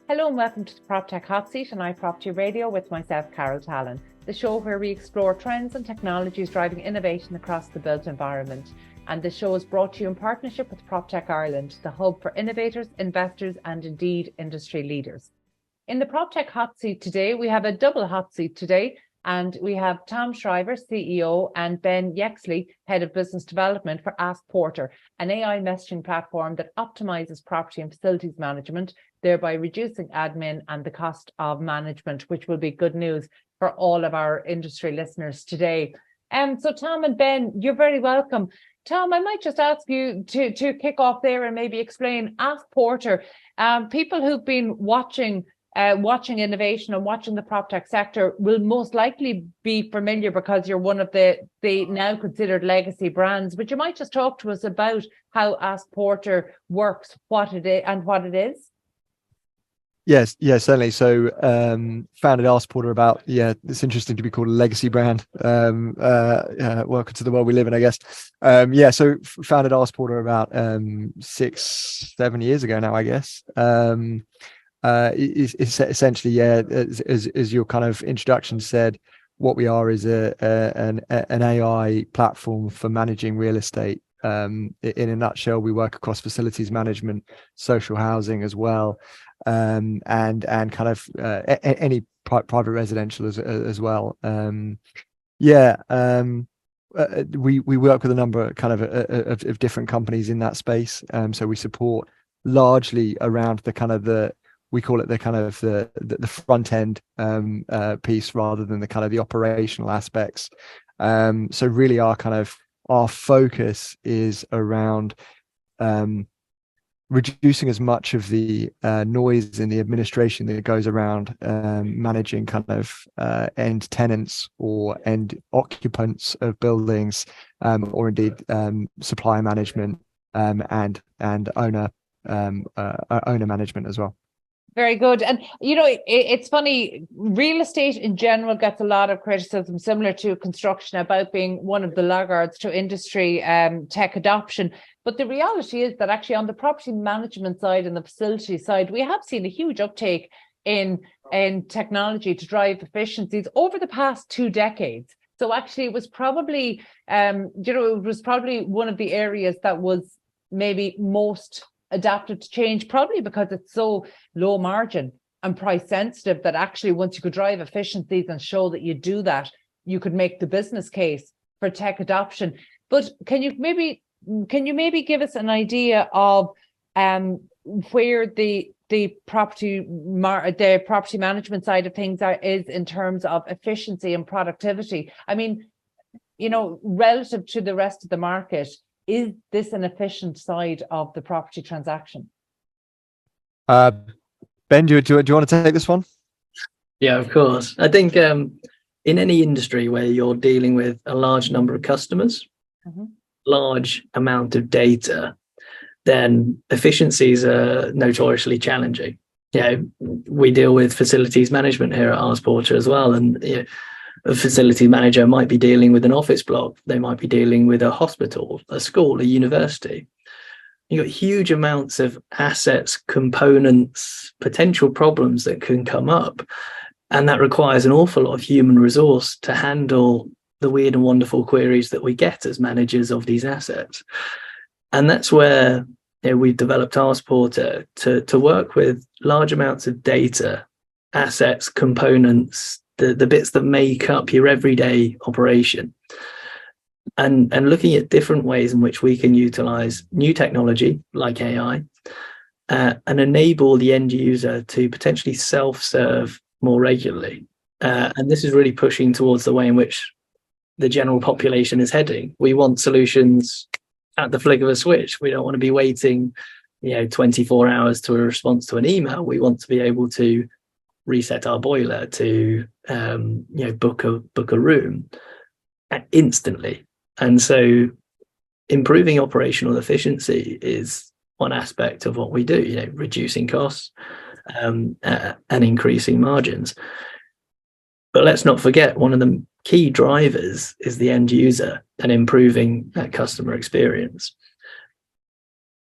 Hello and welcome to the Proptech Hot Seat on iPropertyRadio with myself, Carol Tallon, the show where we explore trends and technologies driving innovation across the built environment. And the show is brought to you in partnership with Proptech Ireland, the hub for innovators, investors and indeed industry leaders. In the Proptech Hot Seat today, we have a double hot seat today, and we have Tom Shrive, CEO, and Ben Yexely, Head of Business Development for AskPorter, an AI messaging platform that optimises property and facilities management, thereby reducing admin and the cost of management, which will be good news for all of our industry listeners today. So Tom and Ben, you're very welcome. Tom, I might just ask you to kick off there and maybe explain AskPorter. People who've been watching innovation and watching the PropTech sector will most likely be familiar because you're one of the now considered legacy brands. But you might just talk to us about how AskPorter works, what it is. Yes, certainly. So founded AskPorter about, it's interesting to be called a legacy brand. Welcome to the world we live in, I guess. So founded AskPorter about 6-7 years ago now, I guess. It's essentially, as your kind of introduction said, what we are is an AI platform for managing real estate. In a nutshell, we work across facilities management, social housing as well, and kind of any private residential as well. We work with a number of different companies in that space. So we support largely around we call it the front end piece rather than the operational aspects. So really our focus is around reducing as much of the noise in the administration that goes around managing end tenants or end occupants of buildings, or indeed supplier management and owner management as well. Very good. And, it's funny, real estate in general gets a lot of criticism, similar to construction, about being one of the laggards to industry tech adoption. But the reality is that actually on the property management side and the facility side, we have seen a huge uptake in technology to drive efficiencies over the past 2 decades. So actually it was probably, one of the areas that was maybe most adapted to change, probably because it's so low margin and price sensitive that actually once you could drive efficiencies and show that you do that, you could make the business case for tech adoption. But can you maybe give us an idea of where the property management side of things is in terms of efficiency and productivity? I mean, relative to the rest of the market, is this an efficient side of the property transaction? Ben, do you want to take this one? Yeah, of course. I think in any industry where you're dealing with a large number of customers, large amount of data, then efficiencies are notoriously challenging. We deal with facilities management here at AskPorter as well, and a facility manager might be dealing with an office block. They might be dealing with a hospital, a school, a university. You've got huge amounts of assets, components, potential problems that can come up. And that requires an awful lot of human resource to handle the weird and wonderful queries that we get as managers of these assets. And that's where we've developed AskPorter to work with large amounts of data, assets, components, the bits that make up your everyday operation, and looking at different ways in which we can utilize new technology like AI and enable the end user to potentially self-serve more regularly. And this is really pushing towards the way in which the general population is heading. We want solutions at the flick of a switch. We don't want to be waiting 24 hours to a response to an email. We want to be able to reset our boiler, to book a room instantly. And so improving operational efficiency is one aspect of what we do, reducing costs and increasing margins. But let's not forget, one of the key drivers is the end user and improving that customer experience.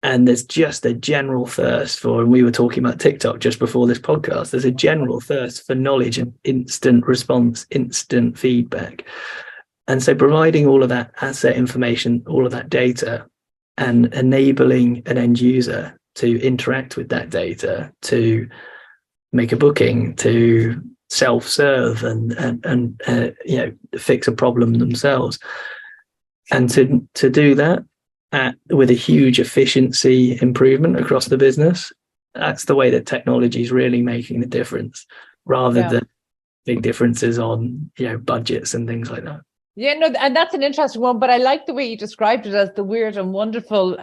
And there's just a general thirst for, and we were talking about TikTok just before this podcast, there's a general thirst for knowledge and instant response, instant feedback. And so providing all of that asset information, all of that data, and enabling an end user to interact with that data, to make a booking, to self-serve and fix a problem themselves. And to do that with a huge efficiency improvement across the business, that's the way that technology is really making the difference, rather than big differences on budgets and things like that. Yeah, no, and that's an interesting one, but I like the way you described it as the weird and wonderful,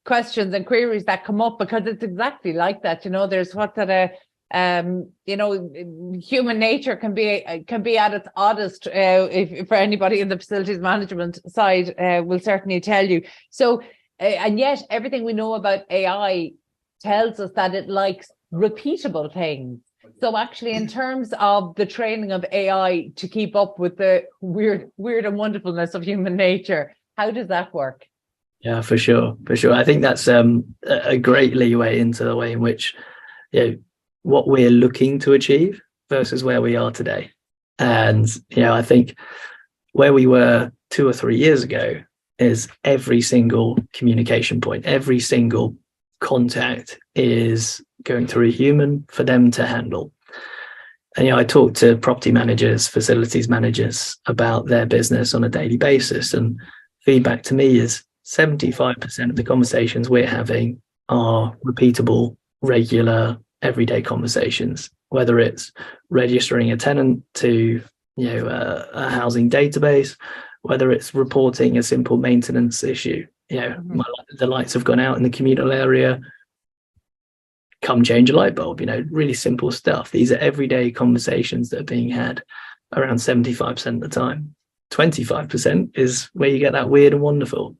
questions and queries that come up, because it's exactly like that. There's what that human nature can be at its oddest. If for anybody in the facilities management side, will certainly tell you. So, and yet everything we know about AI tells us that it likes repeatable things. So actually, in terms of the training of AI to keep up with the weird and wonderfulness of human nature, how does that work? Yeah, for sure. I think that's a great leeway into the way in which what we're looking to achieve versus where we are today. And I think where we were 2 or 3 years ago is every single communication point, every single contact is going through a human for them to handle. And I talk to property managers, facilities managers about their business on a daily basis, and feedback to me is 75% of the conversations we're having are repeatable, regular, everyday conversations, whether it's registering a tenant to a housing database, whether it's reporting a simple maintenance issue. The lights have gone out in the communal area, come change a light bulb, really simple stuff. These are everyday conversations that are being had around 75% of the time. 25% is where you get that weird and wonderful.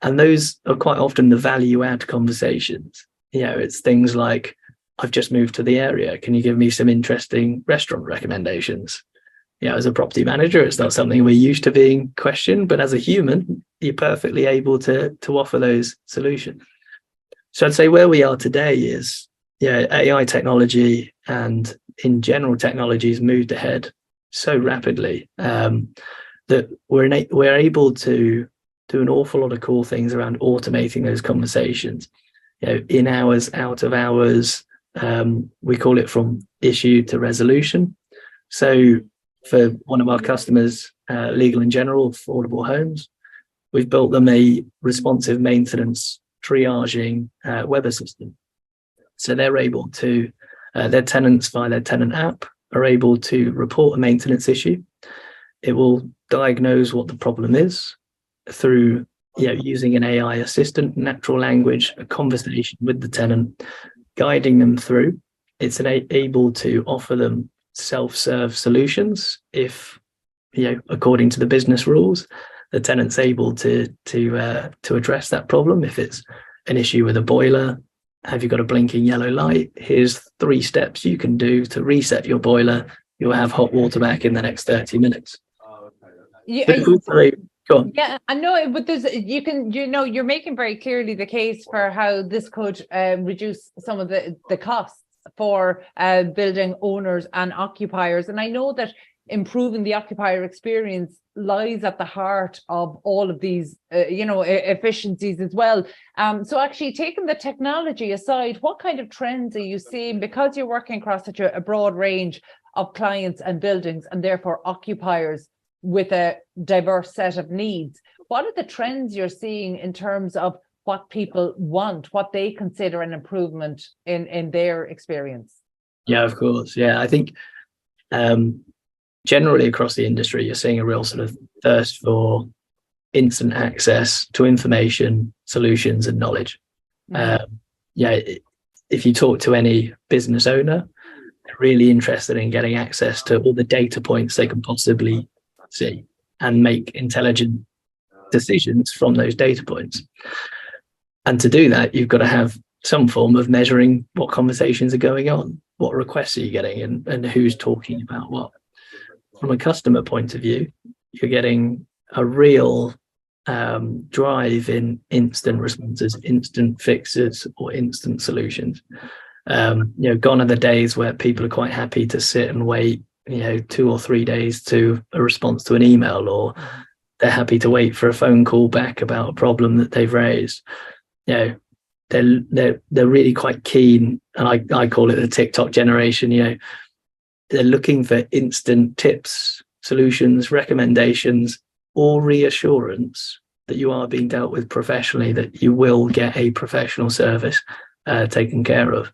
And those are quite often the value add conversations. It's things like, I've just moved to the area. Can you give me some interesting restaurant recommendations? As a property manager, it's not something we're used to being questioned, but as a human, you're perfectly able to offer those solutions. So I'd say where we are today is, AI technology and in general technology has moved ahead so rapidly that we're able to do an awful lot of cool things around automating those conversations. In hours, out of hours, we call it from issue to resolution. So for one of our customers, Legal and General, Affordable Homes, we've built them a responsive maintenance triaging web system. So they're able to, their tenants via their tenant app are able to report a maintenance issue. It will diagnose what the problem is through using an AI assistant, natural language, a conversation with the tenant, guiding them through. It's able to offer them self-serve solutions if, according to the business rules, the tenant's able to address that problem. If it's an issue with a boiler, have you got a blinking yellow light? Here's 3 steps you can do to reset your boiler. You'll have hot water back in the next 30 minutes. Go on. Yeah, I know, but you're making very clearly the case for how this could reduce some of the costs for building owners and occupiers. And I know that improving the occupier experience lies at the heart of all of these, efficiencies as well. So actually, taking the technology aside, what kind of trends are you seeing? Because you're working across such a broad range of clients and buildings, and therefore occupiers with a diverse set of needs, what are the trends you're seeing in terms of what people want, what they consider an improvement in their experience? Yeah, of course. Yeah, I think generally across the industry, you're seeing a real sort of thirst for instant access to information, solutions, and knowledge. If you talk to any business owner, they're really interested in getting access to all the data points they can possibly see and make intelligent decisions from those data points. And to do that, you've got to have some form of measuring what conversations are going on, what requests are you getting, and who's talking about what. From a customer point of view, you're getting a real drive in instant responses, instant fixes, or instant solutions. Gone are the days where people are quite happy to sit and wait 2 or 3 days to a response to an email, or they're happy to wait for a phone call back about a problem that they've raised. They're really quite keen, and I call it the TikTok generation. They're looking for instant tips, solutions, recommendations, or reassurance that you are being dealt with professionally, that you will get a professional service taken care of.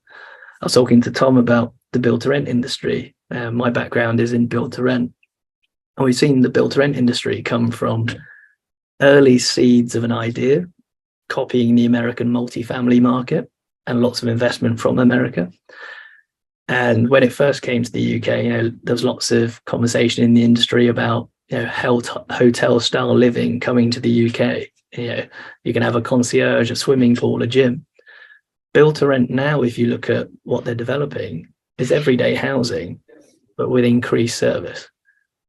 I was talking to Tom about the build-to-rent industry. My background is in build-to-rent. And we've seen the build-to-rent industry come from early seeds of an idea, copying the American multifamily market and lots of investment from America. And when it first came to the UK, there was lots of conversation in the industry about hotel style living coming to the UK. You can have a concierge, a swimming pool, a gym. Build to rent now, if you look at what they're developing, is everyday housing, but with increased service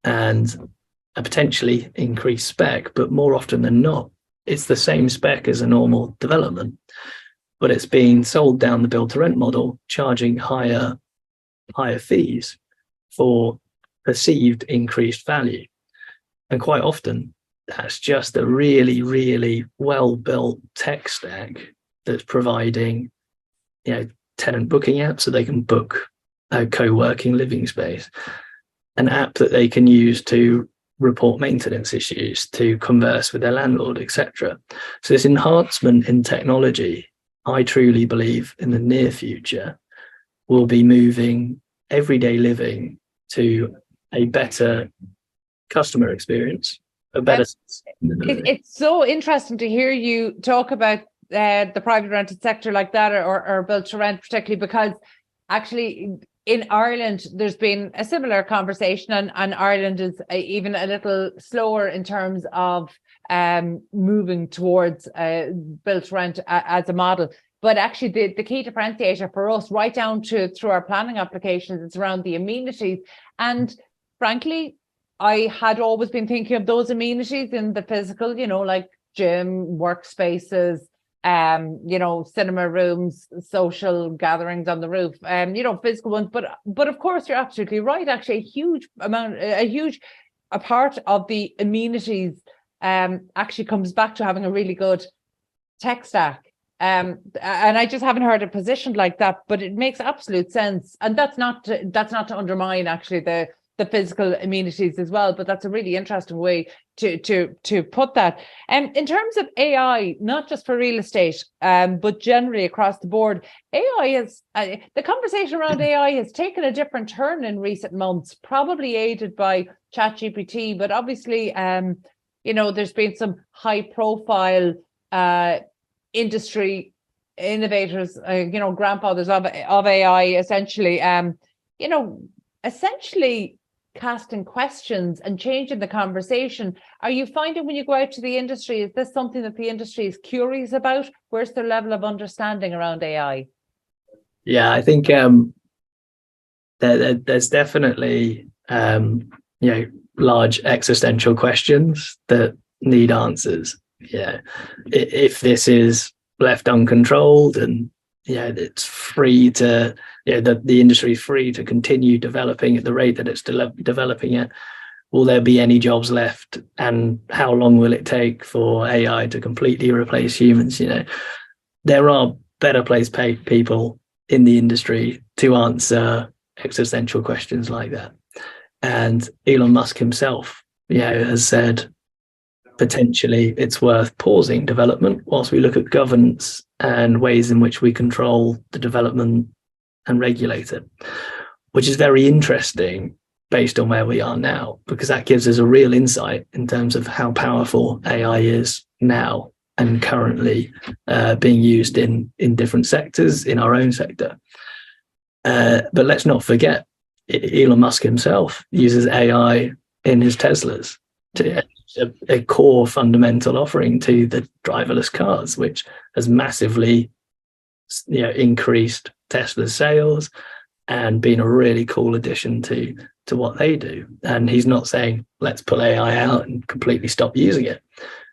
and a potentially increased spec. But more often than not, it's the same spec as a normal development, but it's being sold down the build to rent model, charging higher fees for perceived increased value. And quite often that's just a really, really well-built tech stack that's providing, tenant booking apps so they can book a co-working living space, an app that they can use to report maintenance issues, to converse with their landlord, etc. So this enhancement in technology, I truly believe in the near future, will be moving everyday living to a better customer experience, a better. It's so interesting to hear you talk about the private rented sector like that, or build to rent, particularly because actually in Ireland there's been a similar conversation, and Ireland is even a little slower in terms of moving towards built to rent as a model. But actually the key differentiator for us, right down to through our planning applications, is around the amenities. And frankly, I had always been thinking of those amenities in the physical, like gym, workspaces, cinema rooms, social gatherings on the roof, physical ones. But of course, you're absolutely right. Actually, a part of the amenities actually comes back to having a really good tech stack. And I just haven't heard it positioned like that, but it makes absolute sense. And that's not to undermine actually the physical amenities as well, but that's a really interesting way to put that. In terms of AI, not just for real estate, but generally across the board, the conversation around AI has taken a different turn in recent months, probably aided by ChatGPT, but obviously, there's been some high profile industry innovators, grandfathers of AI, essentially, essentially casting questions and changing the conversation. Are you finding when you go out to the industry, is this something that the industry is curious about? Where's their level of understanding around AI? Yeah, I think there's definitely large existential questions that need answers. Yeah, if this is left uncontrolled and it's free to the industry is free to continue developing at the rate that it's developing at, will there be any jobs left, and how long will it take for AI to completely replace humans? There are better placed people in the industry to answer existential questions like that. And Elon Musk himself has said potentially it's worth pausing development whilst we look at governance and ways in which we control the development and regulate it, which is very interesting based on where we are now, because that gives us a real insight in terms of how powerful AI is now and currently being used in different sectors, in our own sector. But let's not forget, Elon Musk himself uses AI in his Teslas, to a core fundamental offering to the driverless cars, which has massively increased Tesla's sales and been a really cool addition to what they do. And he's not saying let's pull AI out and completely stop using it.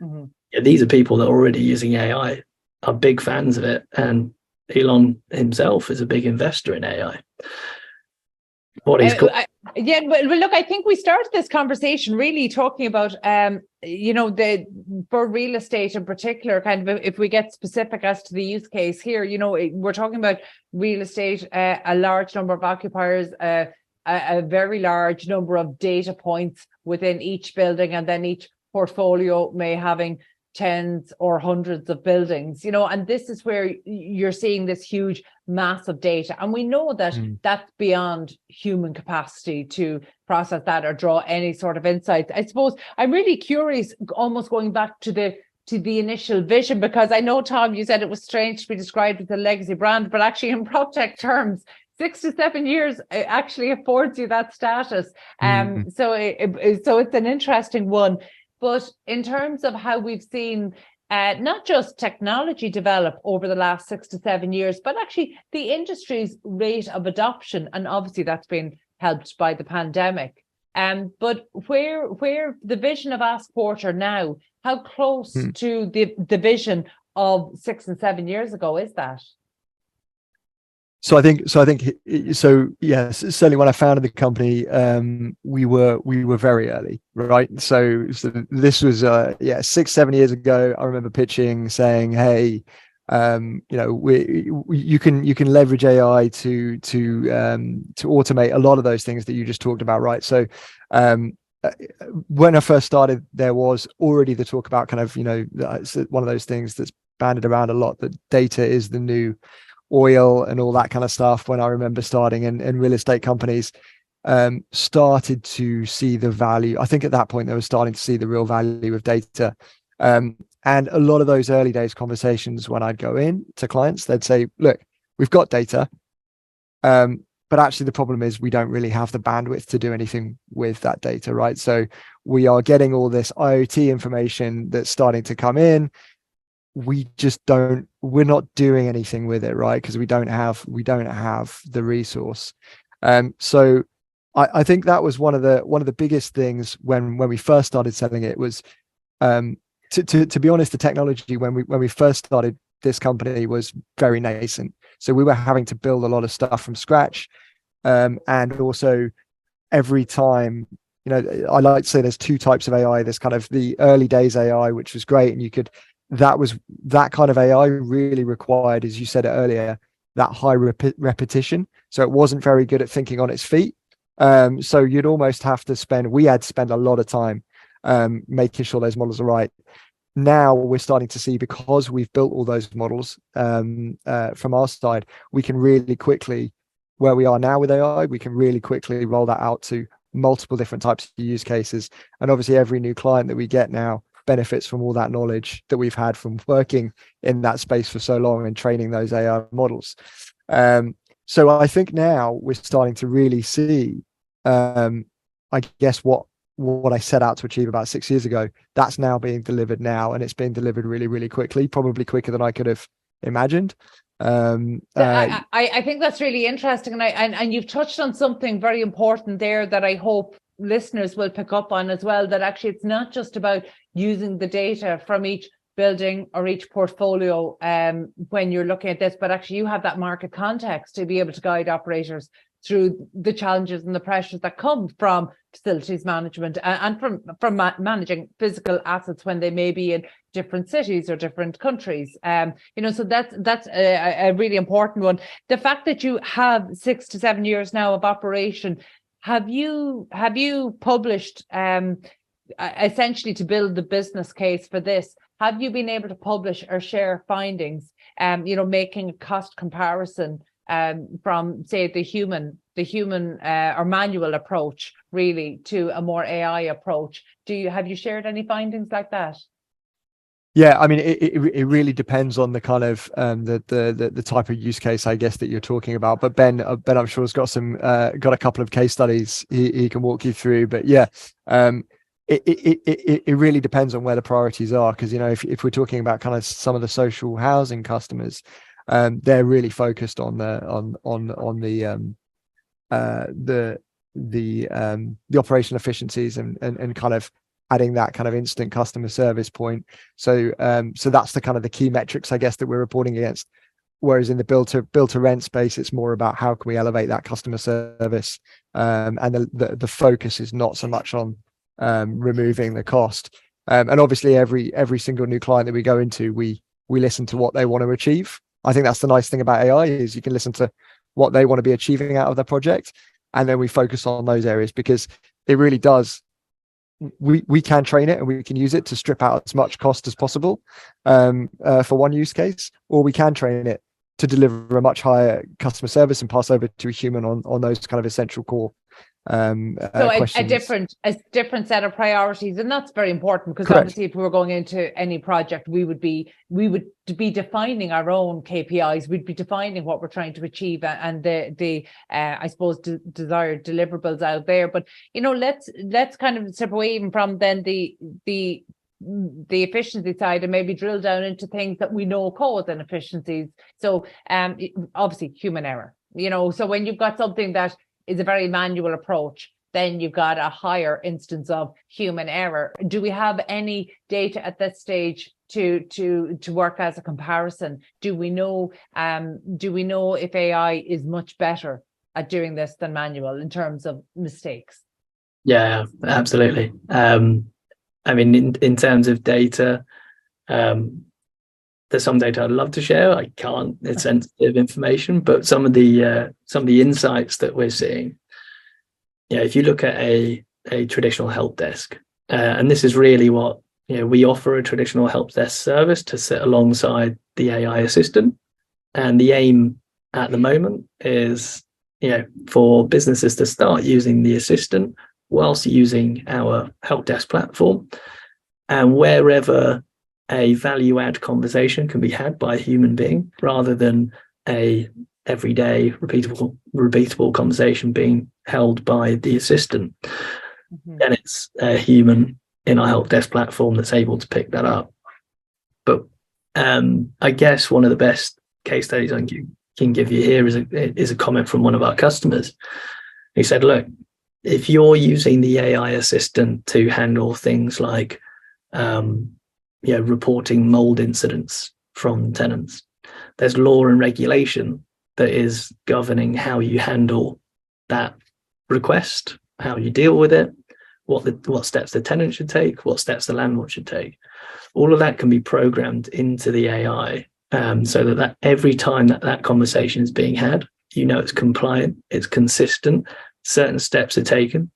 Mm-hmm. these are people that are already using AI, are big fans of it, and Elon himself is a big investor in AI. What he's called. Well, look, I think we started this conversation really talking about, for real estate in particular, kind of if we get specific as to the use case here, we're talking about real estate, a large number of occupiers, a very large number of data points within each building, and then each portfolio may having tens or hundreds of buildings, and this is where you're seeing this huge mass of data, and we know that that's beyond human capacity to process that or draw any sort of insights. I suppose I'm really curious, almost going back to the initial vision, because I know, Tom, you said it was strange to be described as a legacy brand, but actually in PropTech terms, 6 to 7 years actually affords you that status. So it's an interesting one. But in terms of how we've seen not just technology develop over the last 6 to 7 years, but actually the industry's rate of adoption, and obviously that's been helped by the pandemic. But where the vision of AskPorter now, how close to the vision of 6 and 7 years ago is that? So I think yes, certainly when I founded the company, we were very early, right? So this was 6-7 years ago. I remember pitching, saying, hey, you can leverage AI to automate a lot of those things that you just talked about, right? So when I first started, there was already the talk about kind of, it's one of those things that's bandied around a lot, that data is the new oil and all that kind of stuff. When I remember starting, and real estate companies started to see the value. I think at that point they were starting to see the real value of data. And a lot of those early days conversations, when I'd go in to clients, they'd say, look, we've got data, but actually the problem is we don't really have the bandwidth to do anything with that data, right? So we are getting all this IoT information that's starting to come in. We're not doing anything with it, right? Because we don't have the resource. So I think that was one of the biggest things when we first started selling it was, to be honest, the technology when we first started this company was very nascent. So we were having to build a lot of stuff from scratch. And also every time, I like to say there's two types of AI. There's kind of the early days AI, which was great, and that kind of AI really required, as you said earlier, that high repetition. So it wasn't very good at thinking on its feet. So you'd almost have to we had to spend a lot of time making sure those models are right. Now we're starting to see, because we've built all those models from our side, we can really quickly, where we are now with AI, we can really quickly roll that out to multiple different types of use cases. And obviously every new client that we get now benefits from all that knowledge that we've had from working in that space for so long and training those AI models. So I think now we're starting to really see, I guess what I set out to achieve about 6 years ago, that's now being delivered now, and it's being delivered really, really quickly, probably quicker than I could have imagined. I think that's really interesting, and you've touched on something very important there that I hope listeners will pick up on as well, that actually it's not just about using the data from each building or each portfolio when you're looking at this, but actually you have that market context to be able to guide operators through the challenges and the pressures that come from facilities management and from managing physical assets when they may be in different cities or different countries. So that's a really important one. The fact that you have 6 to 7 years now of operation, have you published essentially to build the business case for this? Have you been able to publish or share findings? Making a cost comparison from, say, the human or manual approach really to a more AI approach. Have you shared any findings like that? Yeah, I mean, it really depends on the kind of the type of use case, I guess, that you're talking about. But Ben, I'm sure has got a couple of case studies he can walk you through. But yeah, it really depends on where the priorities are, because if we're talking about kind of some of the social housing customers, they're really focused on the operational efficiencies and kind of adding that kind of instant customer service point. So so that's the kind of the key metrics, I guess, that we're reporting against. Whereas in the build to rent space, it's more about how can we elevate that customer service, and the focus is not so much on removing the cost. And obviously, every single new client that we go into, we listen to what they want to achieve. I think that's the nice thing about AI is you can listen to what they want to be achieving out of their project, and then we focus on those areas, because it really does. We can train it and we can use it to strip out as much cost as possible for one use case, or we can train it to deliver a much higher customer service and pass over to a human on those kind of essential core questions. a different set of priorities, and that's very important, because Correct. Obviously if we were going into any project, we would be defining our own KPIs. We'd be defining what we're trying to achieve and the I suppose desired deliverables out there. But let's kind of step away even from then the efficiency side and maybe drill down into things that we know cause inefficiencies. So obviously human error, so when you've got something that is a very manual approach, then you've got a higher instance of human error. Do we have any data at this stage to work as a comparison? Do we know if AI is much better at doing this than manual in terms of mistakes? Yeah, absolutely. I mean, in terms of data, there's some data I'd love to share. I can't. It's sensitive information, but some of the insights that we're seeing. If you look at a traditional help desk, and this is really what we offer, a traditional help desk service to sit alongside the AI assistant, and the aim at the moment is for businesses to start using the assistant whilst using our help desk platform, and wherever a value add conversation can be had by a human being rather than a everyday repeatable conversation being held by the assistant, then it's a human in our help desk platform that's able to pick that up. But I guess one of the best case studies I can give you here is a comment from one of our customers. He said, look, if you're using the AI assistant to handle things like reporting mold incidents from tenants, there's law and regulation that is governing how you handle that request, how you deal with it, what steps the tenant should take, what steps the landlord should take. All of that can be programmed into the AI, so that every time that conversation is being had, it's compliant, it's consistent, certain steps are taken.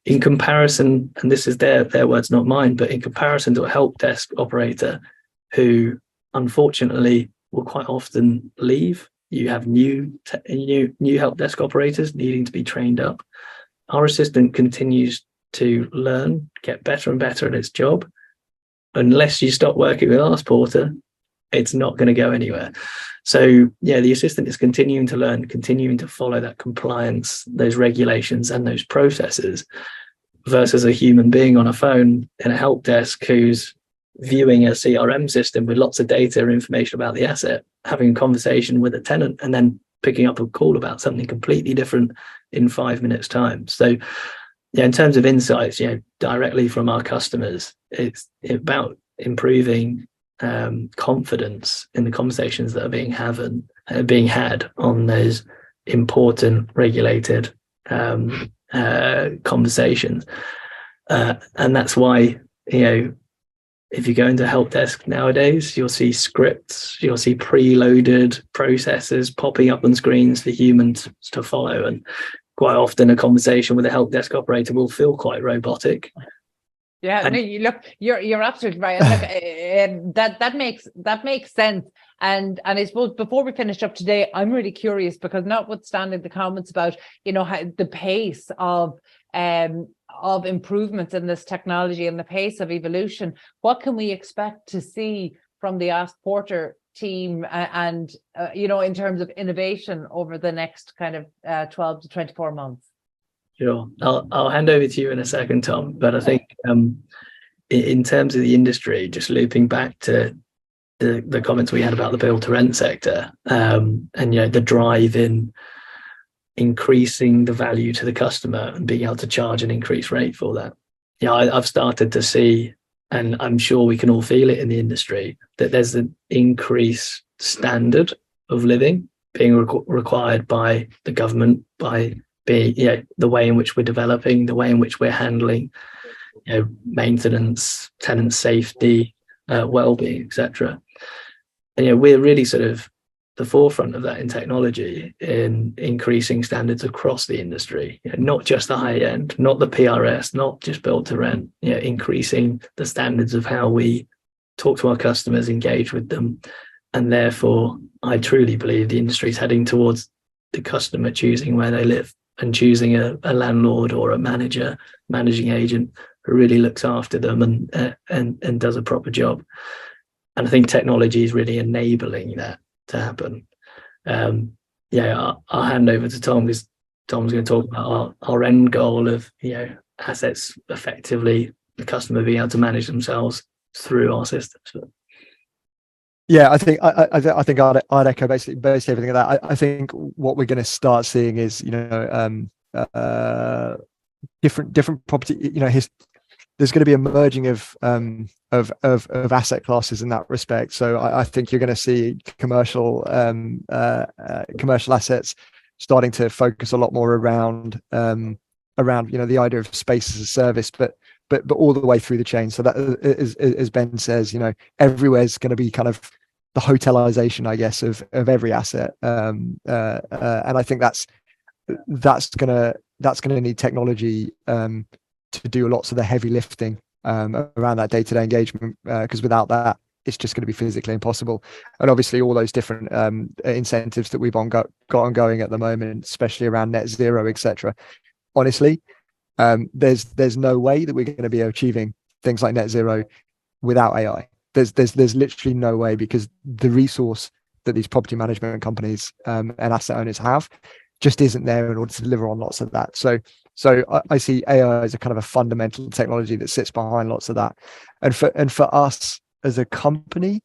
In comparison, and this is their words, not mine, but in comparison to a help desk operator who unfortunately will quite often leave, you have new help desk operators needing to be trained up. Our assistant continues to learn, get better and better at its job. Unless you stop working with AskPorter, it's not going to go anywhere. So the assistant is continuing to learn, continuing to follow that compliance, those regulations and those processes, versus a human being on a phone in a help desk who's viewing a CRM system with lots of data and information about the asset, having a conversation with a tenant, and then picking up a call about something completely different in 5 minutes time. So in terms of insights, directly from our customers, it's about improving confidence in the conversations that are being had on those important regulated conversations, and that's why if you go into help desk nowadays, you'll see scripts, you'll see preloaded processes popping up on screens for humans to follow, and quite often a conversation with a help desk operator will feel quite robotic. Yeah, you're absolutely right. And look, that makes sense. And I suppose before we finish up today, I'm really curious, because notwithstanding the comments about how the pace of improvements in this technology and the pace of evolution, what can we expect to see from the AskPorter team and in terms of innovation over the next kind of 12 to 24 months? Sure. I'll hand over to you in a second, Tom. But I think in terms of the industry, just looping back to the comments we had about the build to rent sector, and the drive in increasing the value to the customer and being able to charge an increased rate for that. I've started to see, and I'm sure we can all feel it in the industry, that there's an increased standard of living being required by the government, by the way in which we're developing, the way in which we're handling maintenance, tenant safety, well-being, etc. And we're really sort of the forefront of that in technology, in increasing standards across the industry, not just the high end, not the PRS, not just build to rent, increasing the standards of how we talk to our customers, engage with them. And therefore, I truly believe the industry is heading towards the customer choosing where they live and choosing a landlord or a managing agent who really looks after them and does a proper job. And I think technology is really enabling that to happen. I'll hand over to Tom, because Tom's going to talk about our end goal of assets effectively, the customer being able to manage themselves through our systems. Yeah, I think I'd echo basically everything of that. I think what we're going to start seeing is different property. There's going to be a merging of asset classes in that respect. So I think you're going to see commercial assets starting to focus a lot more around the idea of space as a service, but all the way through the chain. So that as Ben says, everywhere's going to be kind of the hotelization, I guess, of every asset. And I think that's going to need technology to do lots of the heavy lifting around that day-to-day engagement, because without that, it's just going to be physically impossible. And obviously all those different incentives that we've got ongoing at the moment, especially around net zero, etc. Honestly, there's no way that we're going to be achieving things like net zero without AI. There's literally no way, because the resource that these property management companies and asset owners have just isn't there in order to deliver on lots of that. So I see AI as a kind of a fundamental technology that sits behind lots of that. And for us as a company,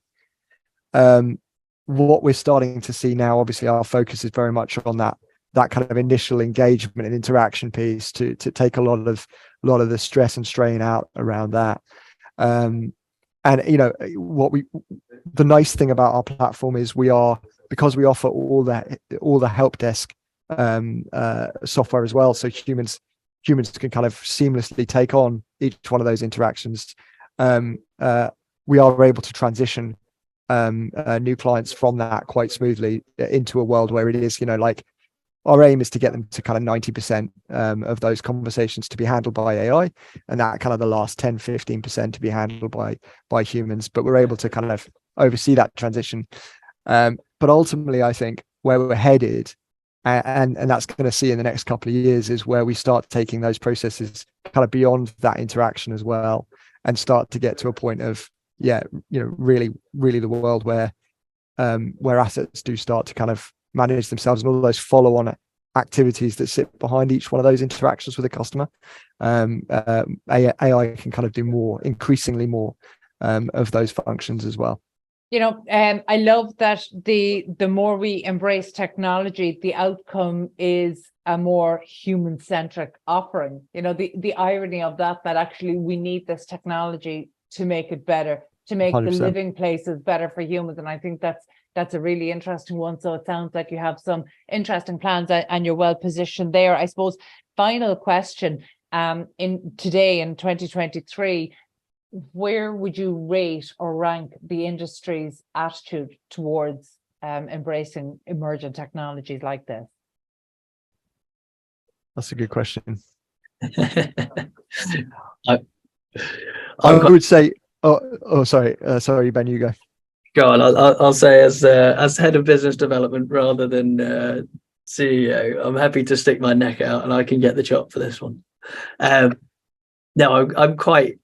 what we're starting to see now, obviously our focus is very much on that kind of initial engagement and interaction piece to take a lot of the stress and strain out around that. And the nice thing about our platform is because we offer all the help desk software as well, so humans can kind of seamlessly take on each one of those interactions. We are able to transition new clients from that quite smoothly into a world where it is, our aim is to get them to kind of 90% of those conversations to be handled by AI, and that kind of the last 10-15% to be handled by humans. But we're able to kind of oversee that transition. But ultimately, I think where we're headed, and that's going to see in the next couple of years, is where we start taking those processes kind of beyond that interaction as well, and start to get to a point of really the world where assets do start to kind of manage themselves, and all those follow-on activities that sit behind each one of those interactions with a customer. AI can kind of do increasingly more of those functions as well. I love that the more we embrace technology, the outcome is a more human-centric offering. The irony of that actually we need this technology to make it better, to make 100%. The living places better for humans. And I think that's a really interesting one. So it sounds like you have some interesting plans and you're well positioned there. I suppose final question, in 2023, where would you rate or rank the industry's attitude towards embracing emerging technologies like this? That's a good question. I would say, sorry, Ben, you go. Go on. I'll say as head of business development rather than CEO, I'm happy to stick my neck out and I can get the chop for this one. No, I'm quite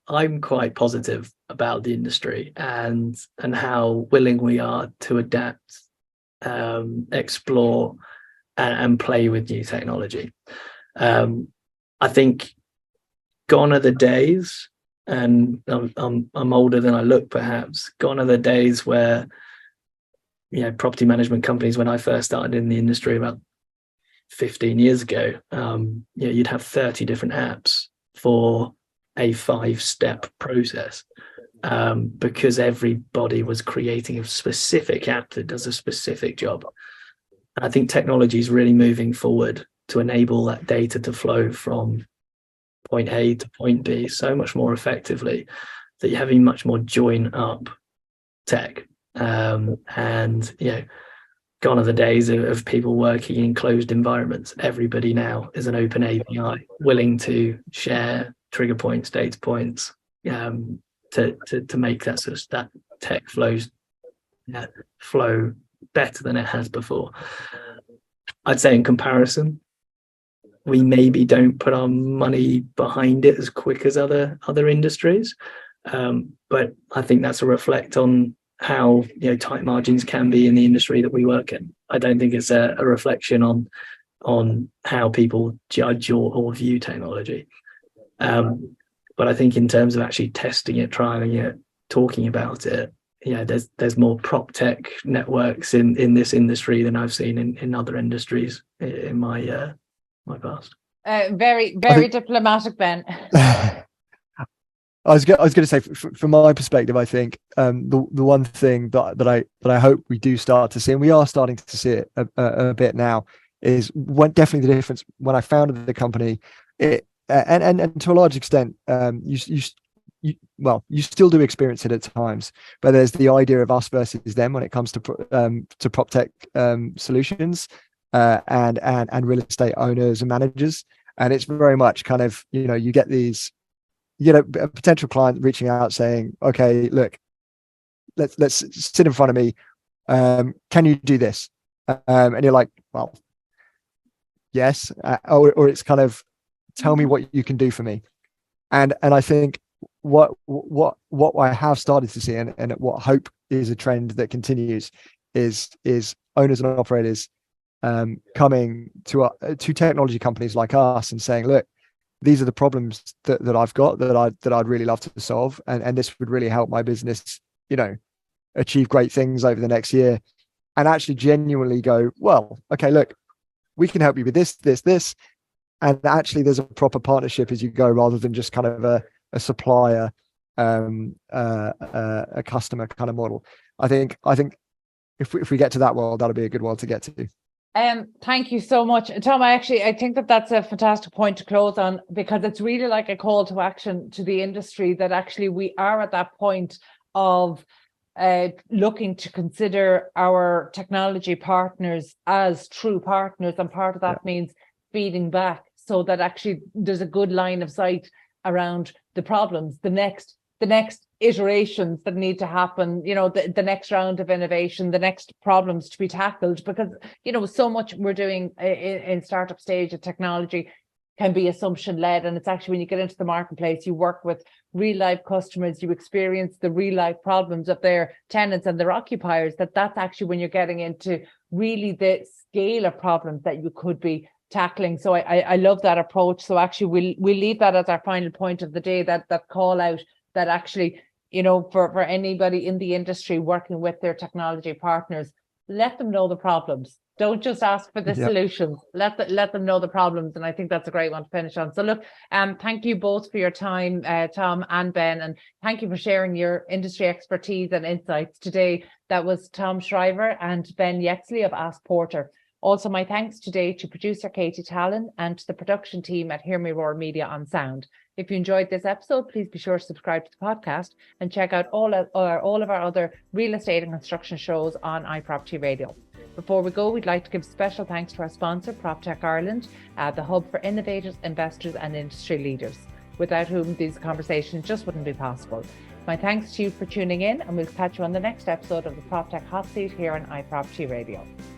positive about the industry and how willing we are to adapt, explore, and play with new technology. I think gone are the days, and I'm older than I look, perhaps. Gone are the days where property management companies, when I first started in the industry about 15 years ago, you'd have 30 different apps for a 5-step process, because everybody was creating a specific app that does a specific job. And I think technology is really moving forward to enable that data to flow from point A to point B so much more effectively that you're having much more join up tech. And gone are the days of people working in closed environments. Everybody now is an open API, willing to share trigger points, data points, to make that sort of that tech flow better than it has before. I'd say in comparison, we maybe don't put our money behind it as quick as other industries, but I think that's a reflect on how tight margins can be in the industry that we work in. I don't think it's a reflection on how people judge or view technology. But I think in terms of actually testing it, trialing it, talking about it, there's more prop tech networks in this industry than I've seen in other industries in my past. Very diplomatic, Ben. I was going to say, from my perspective, I think the one thing that I hope we do start to see, and we are starting to see it a bit now, is definitely the difference when I founded the company. And to a large extent, you still do experience it at times, but there's the idea of us versus them when it comes to PropTech solutions and real estate owners and managers, and it's very much kind of you get these. A potential client reaching out saying, okay, look, let's sit in front of me. Can you do this? And you're like, well, yes. Or it's kind of, tell me what you can do for me. And I think what I have started to see, and what I hope is a trend that continues, is owners and operators coming to technology companies like us and saying, look, these are the problems that I've got that I'd really love to solve, and this would really help my business, achieve great things over the next year, and actually genuinely go, well, okay, look, we can help you with this, and actually there's a proper partnership as you go, rather than just kind of a supplier, a customer kind of model. I think if we get to that world, that'll be a good world to get to. Thank you so much, Tom. I think that's a fantastic point to close on, because it's really like a call to action to the industry, that actually we are at that point of looking to consider our technology partners as true partners, and part of that means feeding back, so that actually there's a good line of sight around the problems, the next iterations that need to happen, the next round of innovation, the next problems to be tackled, because so much we're doing in startup stage of technology can be assumption led, and it's actually when you get into the marketplace, you work with real life customers, you experience the real life problems of their tenants and their occupiers, that's actually when you're getting into really the scale of problems that you could be tackling. So I love that approach. So actually we'll leave that as our final point of the day, that call out, that actually, for anybody in the industry working with their technology partners, let them know the problems. Don't just ask for the solutions. Let them know the problems. And I think that's a great one to finish on. So look, thank you both for your time, Tom and Ben, and thank you for sharing your industry expertise and insights today. That was Tom Shrive and Ben Yexely of AskPorter. Also, my thanks today to producer Carol Tallon and to the production team at Hear Me Roar Media on Sound. If you enjoyed this episode, please be sure to subscribe to the podcast and check out all of our other real estate and construction shows on iPropertyRadio. Before we go, we'd like to give special thanks to our sponsor, Proptech Ireland, the hub for innovators, investors and industry leaders, without whom these conversations just wouldn't be possible. My thanks to you for tuning in, and we'll catch you on the next episode of the Proptech Hot Seat here on iPropertyRadio.